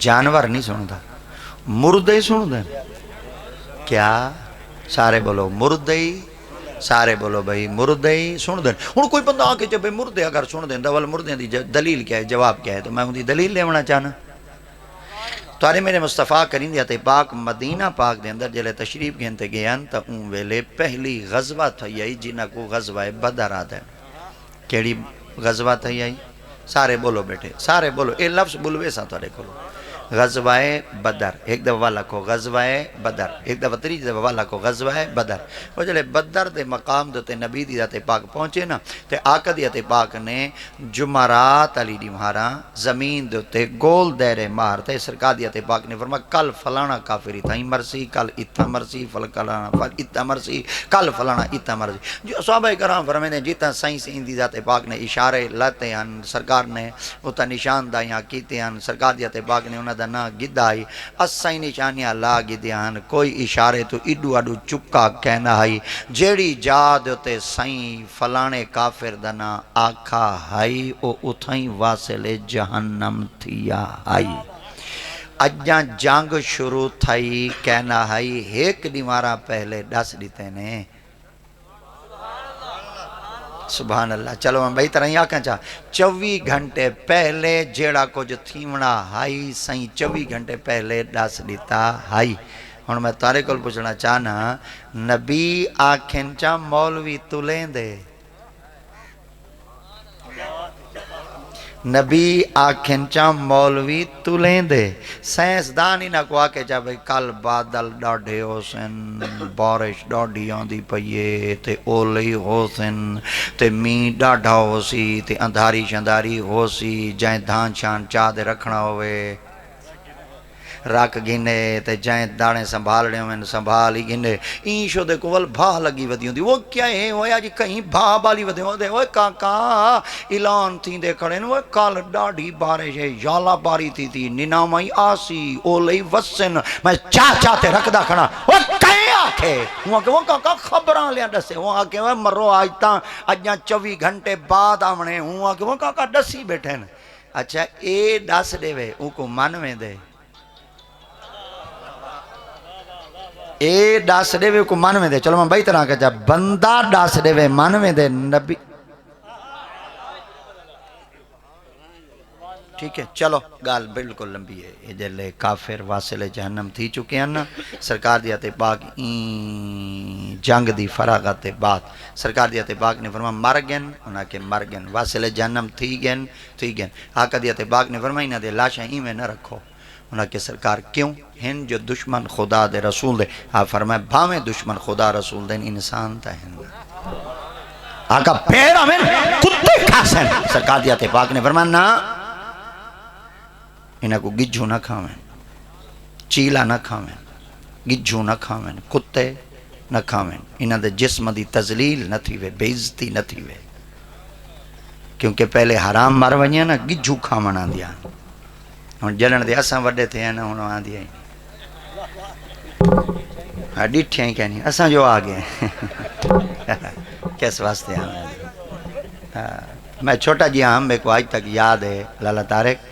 جانور نہیں سندا مردے ہی سن دیں کیا سارے بولو مردے ہی سارے بولو بھائی مردے ہی سن دیں ہن کوئی بندہ آ کے جب مردے اگر سن دیں دول مردے دی دلیل کیا ہے جواب کیا ہے تو میں ان دی دلیل لیونا چاہنا توارے میرے مصطفیٰ کریم دیتے پاک مدینہ پاک دے اندر جلے تشریف گھنتے گئے تا اون ویلے پہلی غزوہ تھی آئی جنہ کو غزوہ بدر آتا ہے کیڑی غزوہ تھی آئی سارے بولو بیٹھے سارے بولو اے لفظ بلوے سا توارے کھولو غزوہ بدر ایک دفعہ والا کو غزوہ بدر ایک دفعہ تریج دفعہ والا کو غزوہ بدر وہ جلے بدر دے مقام دوتے نبی دی ذات پاک پہنچے نا تے آقا دی ذات پاک نے جمعرات علی دی مہارا زمین دوتے گول دیرے مار تے سرکار دی ذات پاک نے فرما کل فلانا کافری تھا ہی مرسی کل اتنا مرسی فلانا اتنا مرسی کل فلانا اتنا مرسی جو صحابہ کرام فرمائے جیتا سائیں سے ان دی ذات پاک نے اشارے لاتے ہیں سرکار نے اتا نشان دائیاں کیتے ہیں سرکار دی ذات پاک نے انہاں نا گدائی اسائی نشانیاں لا گدیاں کوئی اشارے تو اڈو اڈو چکا کہنا ہے جیڑی جاد تے سائیں فلانے کافر دنا آکھا ہے او اتھائیں واصل جہنم تھیا ہے اجاں جنگ شروع تھائی کہنا ہے ایک دیوارہ پہلے ڈس دیتے نے سبحان اللہ چلو میں بھائی طرح ہی آکھاں چاہ 24 گھنٹے پہلے جیڑا کچھ تھیمنا ہائی سائیں 24 گھنٹے پہلے ڈاس دیتا ہائی ہن میں تارے کول پوچھنا چاہنا نبی آکھن چاہ مولوی تلیں دے نبی آکھن چاہ مولوی تلیں دے سائنسدان ہی نہ کو آکے چاہ بھئی کل بادل ڈاڑھے ہو سن بارش ڈاڑھی آندھی پئیے تے اولی ہو سن تے مین ڈاڑھا ہو سی تے اندھاری شنداری ہو سی جائیں دھان شان چاہ دے رکھنا ہوئے رکھ گھنے تے جائیں داڑیں سنبھالنے ہوئے سنبھال ہی گھنے این شو دے کول بھا لگی ودی ہوندی وہ کیا ہے ہویا جی کہیں بھا بالی ودی ہوندے وہ کاکا اعلان تھی دے کھڑے وہ کال ڈاڑھی بارش ہے یالا باری تھی ننامائی آسی اولی وسن میں چاہتے رکھ دا کھڑا وہ کہیں آکھے وہ کاکا خبران لیا ڈسے وہ آکھے وہ مرو آج تا اجاں 24 گھنٹے بعد آمنے وہ آکھے وہ کاکا ڈسی بیٹھے نا اچھا اے ڈس دے وے ان کو منویں دے اے ڈاس دے وے کو مانویں دے چلو میں بھائی طرح کہا جا بندہ ڈاس دے وے مانویں دے نبی ٹھیک ہے چلو گال بالکل لمبی ہے یہ جلے کافر واصل جہنم تھی چکے ہیں نا سرکار دیاتے پاک جنگ دی فراغت بعد سرکار دیاتے پاک نے فرما مر گن انہاں کے مر گن واصل جہنم تھی گن آقا دیاتے پاک نے فرما انہاں دے لاشاں ہی میں نہ رکھو انہاں کے سرکار کیوں ہن جو دشمن خدا دے رسول دے آپ فرمائے بھامیں دشمن خدا رسول دے انسان تا ہن آقا پیرا میں کتے کھاسن سرکار دیاتے پاک نے فرمایا نا انہاں کو گجھو نہ کھاویں چیلا نہ کھاویں گجھو نہ کھاویں کتے نہ کھاویں انہاں دے جسم دی تذلیل نہ تھی وے بے عزتی نہ تھی وے کیونکہ پہلے حرام مر ونیا نا گجھو کھاویں آن دیا ہن جلن دے اساں وڈے تھے ہیں نا ہن آن دیا ہاں ڈٹھیاں ہی کہنی اساں جو آ گئے کس واسطے آئے میں چھوٹا جی ہاں میرے کو آج تک یاد ہے لالا طارق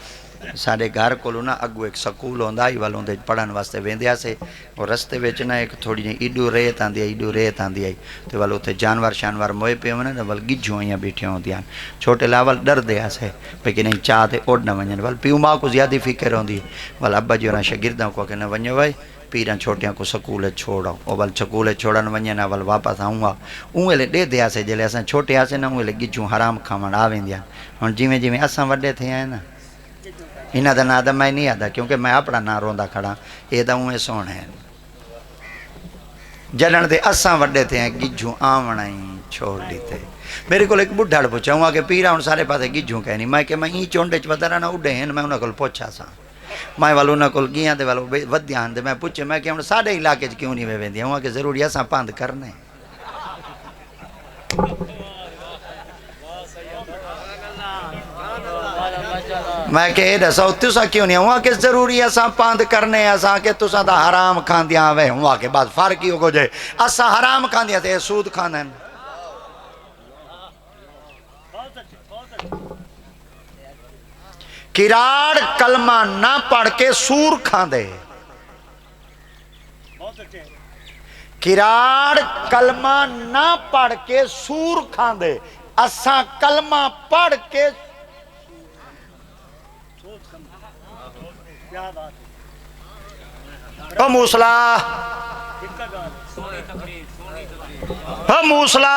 ساڑھے گھر کو لونا اگو ایک سکول ہوندہ ہی والوں دے پڑھن واسطے ویندیا سے اور رستے ویچنا ایک تھوڑی جی ایڈو ریت آندی آئی تو والو تے جانور شانور موئے پہ ہونے نا وال گجھو آئیاں بیٹھے ہوں دیاں چھوٹے لاول ڈر دیا سے لیکن نہیں چاہتے اوڑنا ونجن وال پیو ماں کو زیادہ فکر ہوندی وال ابا جو نا شگردوں کو کہنا ونجو بھائی پیران چھوٹیاں کو سکولے چھوڑا او وال سکولے چھوڑن ونجنا وال واپس آؤں گا اون لے دے دیا سے جلے اساں چھوٹے آسے نا اون لے گجھو حرام کھاون آویں دیا ہن جویں اساں وڈے تھے ہیں نا انہاں دا نام میں نہیں آتا کیونکہ میں اپنا نام روندا کھڑا یہ تو اویں سونے ہیں جلن دے اساں وڈے تھے ہیں گجھو آونا ہی چھوڑ لیتے میرے کو ایک بڈھڑ پوچھا ہوں کہ پیرا ہن سارے پاسے گجھو کہنی میں کہ میں ہی چونڈے چ ودرا نہ اڈے ہیں میں انہاں کول پوچھا سا میں والو انہاں کول گیاں تے والو ودیاں تے میں پوچھے میں کہ ہن ساڈے علاقے چ کیوں نہیں ویندیاں ہوں کہ ضروری اساں پاند کرنے میں کہ دسو تسا کیوں نہیں ہوا کہ ضروری اساں پاند کرنے اساں کہ تسا دا حرام کھاندیاں وے ہوا کہ بعد فرق ہی ہو جائے اساں حرام کھاندیاں تے سود کھاندیں کراڑ کلمہ نہ پڑھ کے سور کھاندے، کراڑ کلمہ نہ پڑھ کے سور کھاندے، اساں کلمہ پڑھ کے موسلا موسلا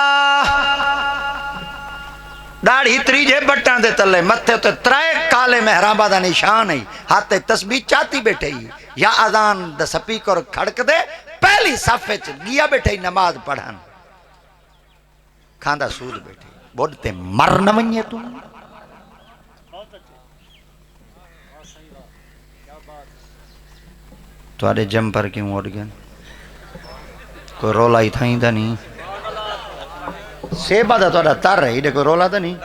داڑھی تریجے بٹان دے تلے متھے تے ترائے کالے محرابہ دا نشان ہے، ہاتھ تسبیح چاہتی بیٹھے ہی یا اذان دا سپیکر کھڑک دے پہلی صفحے چ گیا بیٹھے ہی نماز پڑھن کھاندہ سود بیٹھے بڑھتے مر نہ ونجے تو توڑے جمپر کیوں اڑ گئے کوئی رولا ہی تھا ہی دا نہیں سیبہ دا توڑا تر رہی دے کوئی رولا دا نہیں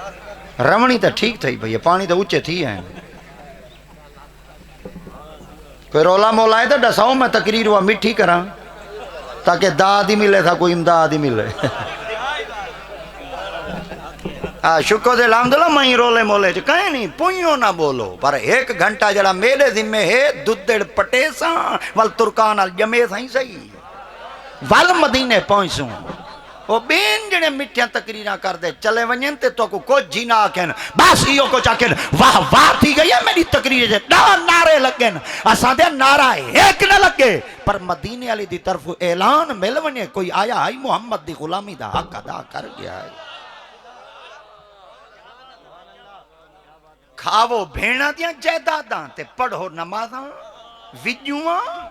رمنی تا ٹھیک تھا ہی بھئی پانی تا اچھے تھی ہیں کوئی رولا مولا ہے تا ڈساؤں میں تقریر ہوا مٹھی کراں تاکہ داد ہی ملے تھا کوئی امداد ہی ملے شکر دے الحمدللہ میں رولے مولے چ کہیں نہیں پوئیوں نہ بولو پر ایک گھنٹہ جڑا میرے ذمہ ہے ددڑ پٹے ساں ول ترکان ال جمے سائیں صحیح ول مدینے پہنچوں وہ بین جڑے مٹھیاں تقریراں کر دے چلے ونجن تے تو کو کچھ جی نہ آکھن بس ایو کو چاکھن واہ واہ تھی گئی ہے میری تقریر سے نعرے لگن اساں دے نعرہ ایک نہ لگے پر مدینے والی دی طرف اعلان مل ونجے کوئی آیا ہے محمد دی غلامی دا حق ادا کر گیا ہے کھاو بھیڑا دیاں جائیداداں تے پڑھو نمازاں وجوہاں